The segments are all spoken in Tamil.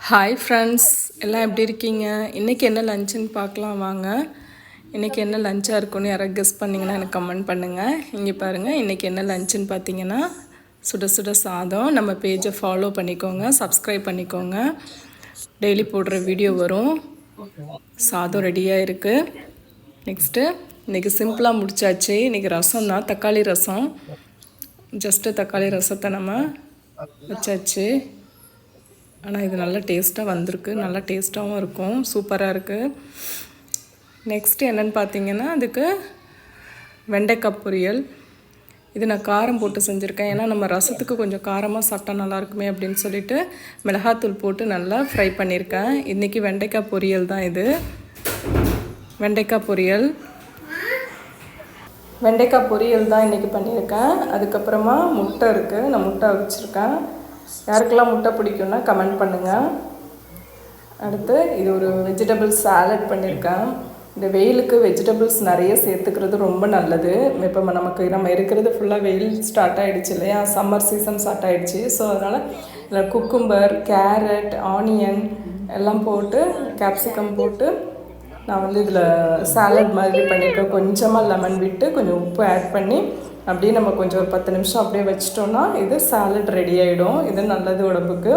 ஹாய் ஃப்ரெண்ட்ஸ், எல்லாம் எப்படி இருக்கீங்க? இன்றைக்கி என்ன லஞ்சுன்னு பார்க்கலாம் வாங்க. இன்றைக்கி என்ன லஞ்சாக இருக்குன்னு யாராவது கெஸ் பண்ணிங்கன்னா எனக்கு கமெண்ட் பண்ணுங்கள். இங்கே பாருங்கள், இன்றைக்கி என்ன லஞ்சுன்னு பார்த்தீங்கன்னா சுட சுட சாதம். நம்ம பேஜை ஃபாலோ பண்ணிக்கோங்க, சப்ஸ்கிரைப் பண்ணிக்கோங்க. டெய்லி போடுற வீடியோ வரும். சாதம் ரெடியாக இருக்குது. நெக்ஸ்ட்டு இன்றைக்கி சிம்பிளாக முடிச்சாச்சு. இன்றைக்கி ரசம் தான், தக்காளி ரசம். ஜஸ்ட்டு தக்காளி ரசத்தை நம்ம வச்சாச்சு. ஆனால் இது நல்லா டேஸ்ட்டாக வந்திருக்கு, நல்லா டேஸ்ட்டாகவும் இருக்கும், சூப்பராக இருக்குது. நெக்ஸ்ட்டு என்னென்னு பார்த்தீங்கன்னா அதுக்கு வெண்டைக்காய் பொரியல். இது நான் காரம் போட்டு செஞ்சுருக்கேன். ஏன்னா நம்ம ரசத்துக்கு கொஞ்சம் காரமாக சாப்பிட்டா நல்லாயிருக்குமே அப்படின்னு சொல்லிட்டு மிளகாத்தூள் போட்டு நல்லா ஃப்ரை பண்ணியிருக்கேன். இன்றைக்கி வெண்டைக்காய் பொரியல் தான் இது. வெண்டைக்காய் பொரியல் தான் இன்றைக்கி பண்ணியிருக்கேன். அதுக்கப்புறமா முட்டை இருக்குது, நான் முட்டை வச்சுருக்கேன். யாருக்கெல்லாம் முட்டை பிடிக்கும்னா கமெண்ட் பண்ணுங்கள். அடுத்து இது ஒரு வெஜிடபிள் சாலட் பண்ணியிருக்கேன். இந்த வெயிலுக்கு வெஜிடபிள்ஸ் நிறைய சேர்த்துக்கிறது ரொம்ப நல்லது. இப்போ நம்ம இருக்கிறது ஃபுல்லாக வெயில் ஸ்டார்ட் ஆகிடுச்சு இல்லையா, சம்மர் சீசன் ஸ்டார்ட் ஆகிடுச்சு. ஸோ அதனால் இதில் குக்கும்பர், கேரட், ஆனியன் எல்லாம் போட்டு, கேப்சிகம் போட்டு நான் இதில் சாலட் மாதிரி பண்ணியிருக்கேன். கொஞ்சமாக லெமன் விட்டு கொஞ்சம் உப்பு ஆட் பண்ணி அப்படியே நம்ம கொஞ்சம் ஒரு 10 நிமிஷம் அப்படியே வச்சிட்டோன்னா இது சாலட் ரெடி ஆகிடும். இது நல்லது உடம்புக்கு.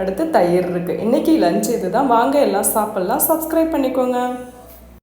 அடுத்து தயிர் இருக்குது. இன்றைக்கி லஞ்ச் இது தான். வாங்க எல்லாம் சாப்பிட்லாம். சப்ஸ்கிரைப் பண்ணிக்கோங்க.